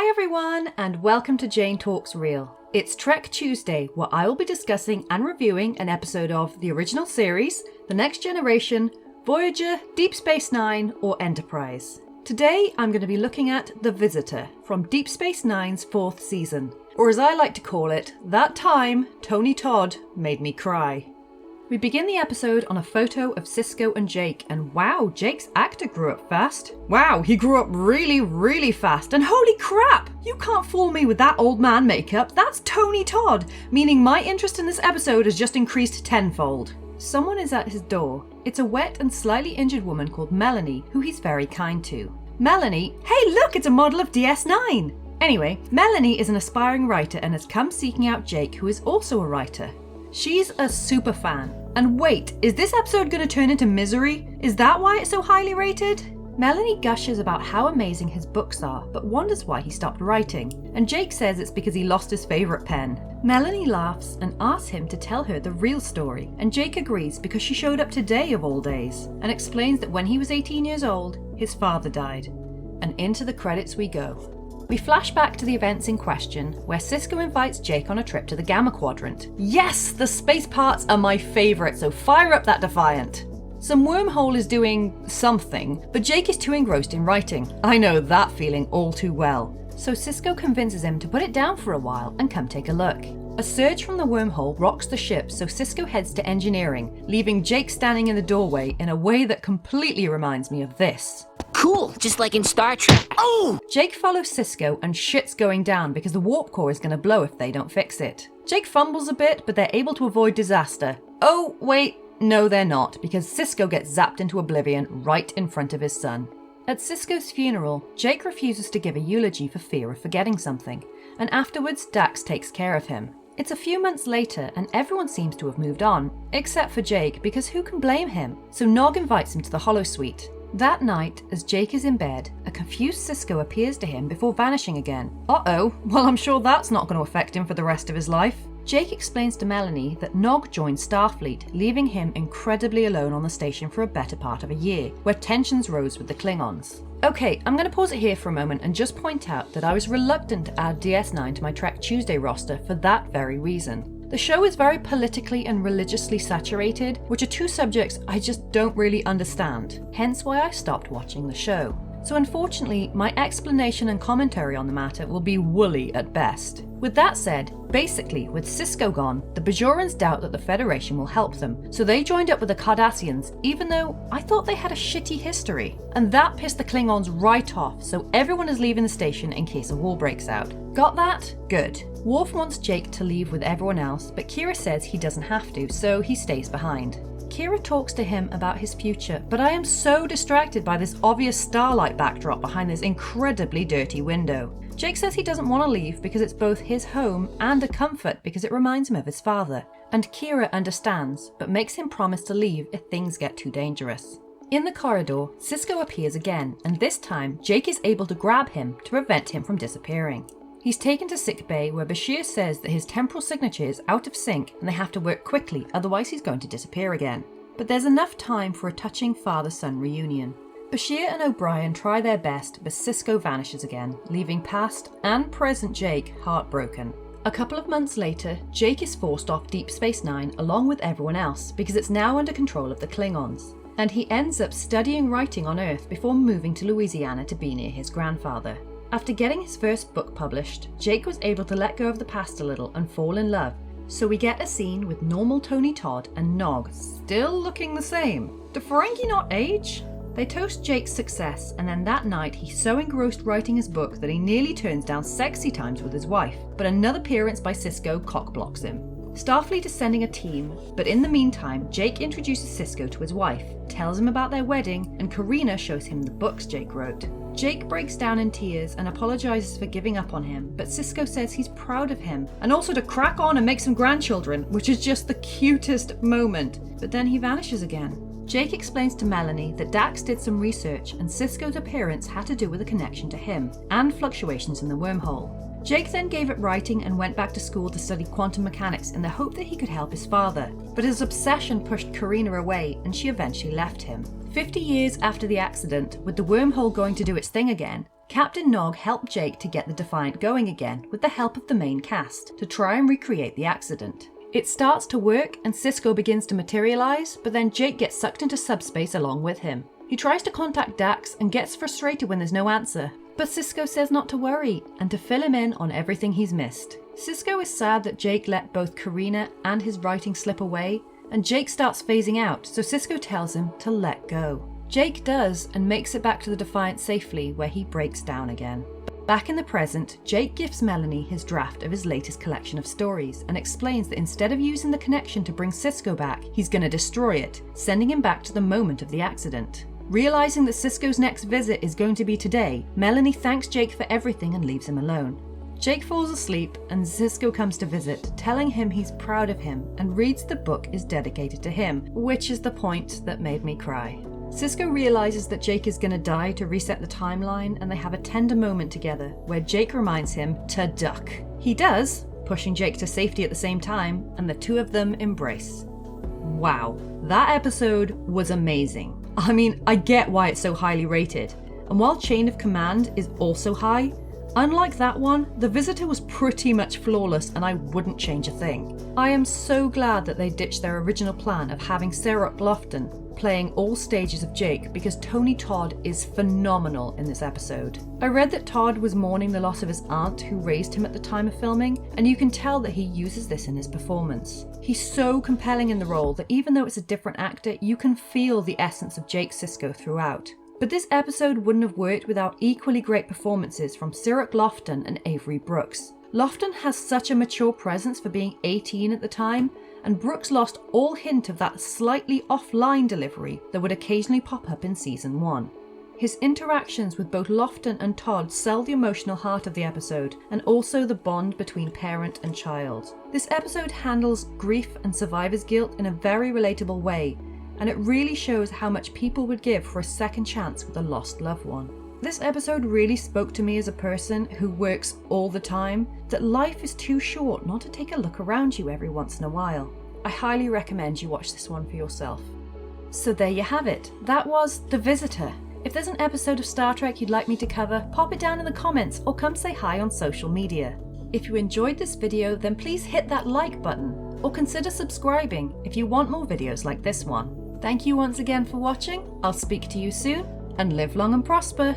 Hi everyone, and welcome to Jane Talks Real. It's Trek Tuesday, where I will be discussing and reviewing an episode of the original series, The Next Generation, Voyager, Deep Space Nine, or Enterprise. Today, I'm going to be looking at The Visitor from Deep Space Nine's 4th season, or as I like to call it, That Time Tony Todd Made Me Cry. We begin the episode on a photo of Sisko and Jake, and wow, Jake's actor grew up fast. Wow, he grew up really fast, and holy crap! You can't fool me with that old man makeup, that's Tony Todd, meaning my interest in this episode has just increased tenfold. Someone is at his door. It's a wet and slightly injured woman called Melanie, who he's very kind to. Melanie, hey look, it's a model of DS9! Anyway, Melanie is an aspiring writer and has come seeking out Jake, who is also a writer. She's a super fan. And wait, is this episode going to turn into misery? Is that why it's so highly rated? Melanie gushes about how amazing his books are, but wonders why he stopped writing. And Jake says it's because he lost his favourite pen. Melanie laughs and asks him to tell her the real story, and Jake agrees because she showed up today of all days, and explains that when he was 18 years old, his father died. And into the credits we go. We flash back to the events in question, where Sisko invites Jake on a trip to the Gamma Quadrant. Yes, the space parts are my favourite, so fire up that Defiant. Some wormhole is doing something, but Jake is too engrossed in writing. I know that feeling all too well. So Sisko convinces him to put it down for a while and come take a look. A surge from the wormhole rocks the ship, so Sisko heads to engineering, leaving Jake standing in the doorway in a way that completely reminds me of this. Cool, just like in Star Trek. Oh! Jake follows Sisko and shit's going down because the warp core is going to blow if they don't fix it. Jake fumbles a bit, but they're able to avoid disaster. Oh, wait, no they're not, because Sisko gets zapped into oblivion right in front of his son. At Sisko's funeral, Jake refuses to give a eulogy for fear of forgetting something, and afterwards Dax takes care of him. It's a few months later and everyone seems to have moved on, except for Jake, because who can blame him? So Nog invites him to the holosuite. That night, as Jake is in bed, a confused Sisko appears to him before vanishing again. Uh-oh, well I'm sure that's not going to affect him for the rest of his life. Jake explains to Melanie that Nog joined Starfleet, leaving him incredibly alone on the station for a better part of a year, where tensions rose with the Klingons. Okay, I'm going to pause it here for a moment and just point out that I was reluctant to add DS9 to my Trek Tuesday roster for that very reason. The show is very politically and religiously saturated, which are two subjects I just don't really understand, hence why I stopped watching the show. So unfortunately, my explanation and commentary on the matter will be woolly at best. With that said, basically, with Sisko gone, the Bajorans doubt that the Federation will help them, so they joined up with the Cardassians, even though I thought they had a shitty history. And that pissed the Klingons right off, so everyone is leaving the station in case a war breaks out. Got that? Good. Worf wants Jake to leave with everyone else, but Kira says he doesn't have to, so he stays behind. Kira talks to him about his future, but I am so distracted by this obvious starlight backdrop behind this incredibly dirty window. Jake says he doesn't want to leave because it's both his home and a comfort because it reminds him of his father. And Kira understands, but makes him promise to leave if things get too dangerous. In the corridor, Sisko appears again, and this time Jake is able to grab him to prevent him from disappearing. He's taken to sickbay where Bashir says that his temporal signature is out of sync and they have to work quickly, otherwise he's going to disappear again. But there's enough time for a touching father-son reunion. Bashir and O'Brien try their best, but Sisko vanishes again, leaving past and present Jake heartbroken. A couple of months later, Jake is forced off Deep Space Nine along with everyone else because it's now under control of the Klingons. And he ends up studying writing on Earth before moving to Louisiana to be near his grandfather. After getting his first book published, Jake was able to let go of the past a little and fall in love. So we get a scene with normal Tony Todd and Nog still looking the same. Do Ferengi not age? They toast Jake's success, and then that night he's so engrossed writing his book that he nearly turns down sexy times with his wife, but another appearance by Sisko cockblocks him. Starfleet is sending a team, but in the meantime, Jake introduces Sisko to his wife, tells him about their wedding, and Karina shows him the books Jake wrote. Jake breaks down in tears and apologizes for giving up on him, but Sisko says he's proud of him, and also to crack on and make some grandchildren, which is just the cutest moment. But then he vanishes again. Jake explains to Melanie that Dax did some research and Sisko's appearance had to do with a connection to him, and fluctuations in the wormhole. Jake then gave up writing and went back to school to study quantum mechanics in the hope that he could help his father, but his obsession pushed Karina away and she eventually left him. 50 years after the accident, with the wormhole going to do its thing again, Captain Nog helped Jake to get the Defiant going again with the help of the main cast to try and recreate the accident. It starts to work and Sisko begins to materialize, but then Jake gets sucked into subspace along with him. He tries to contact Dax and gets frustrated when there's no answer, but Sisko says not to worry and to fill him in on everything he's missed. Sisko is sad that Jake let both Karina and his writing slip away, and Jake starts phasing out, so Sisko tells him to let go. Jake does and makes it back to the Defiant safely, where he breaks down again. Back in the present, Jake gives Melanie his draft of his latest collection of stories and explains that instead of using the connection to bring Sisko back, he's going to destroy it, sending him back to the moment of the accident. Realizing that Sisko's next visit is going to be today, Melanie thanks Jake for everything and leaves him alone. Jake falls asleep and Sisko comes to visit, telling him he's proud of him and reads the book is dedicated to him, which is the point that made me cry. Sisko realizes that Jake is going to die to reset the timeline, and they have a tender moment together where Jake reminds him to duck. He does, pushing Jake to safety at the same time, and the two of them embrace. Wow, that episode was amazing. I mean, I get why it's so highly rated, and while Chain of Command is also high, unlike that one, The Visitor was pretty much flawless and I wouldn't change a thing. I am so glad that they ditched their original plan of having Sirach Lofton playing all stages of Jake, because Tony Todd is phenomenal in this episode. I read that Todd was mourning the loss of his aunt who raised him at the time of filming, and you can tell that he uses this in his performance. He's so compelling in the role that even though it's a different actor, you can feel the essence of Jake Sisko throughout. But this episode wouldn't have worked without equally great performances from Sirach Lofton and Avery Brooks. Lofton has such a mature presence for being 18 at the time, and Brooks lost all hint of that slightly offline delivery that would occasionally pop up in season 1. His interactions with both Lofton and Todd sell the emotional heart of the episode, and also the bond between parent and child. This episode handles grief and survivor's guilt in a very relatable way, and it really shows how much people would give for a second chance with a lost loved one. This episode really spoke to me as a person who works all the time, that life is too short not to take a look around you every once in a while. I highly recommend you watch this one for yourself. So there you have it. That was The Visitor. If there's an episode of Star Trek you'd like me to cover, pop it down in the comments or come say hi on social media. If you enjoyed this video, then please hit that like button or consider subscribing if you want more videos like this one. Thank you once again for watching. I'll speak to you soon, and live long and prosper.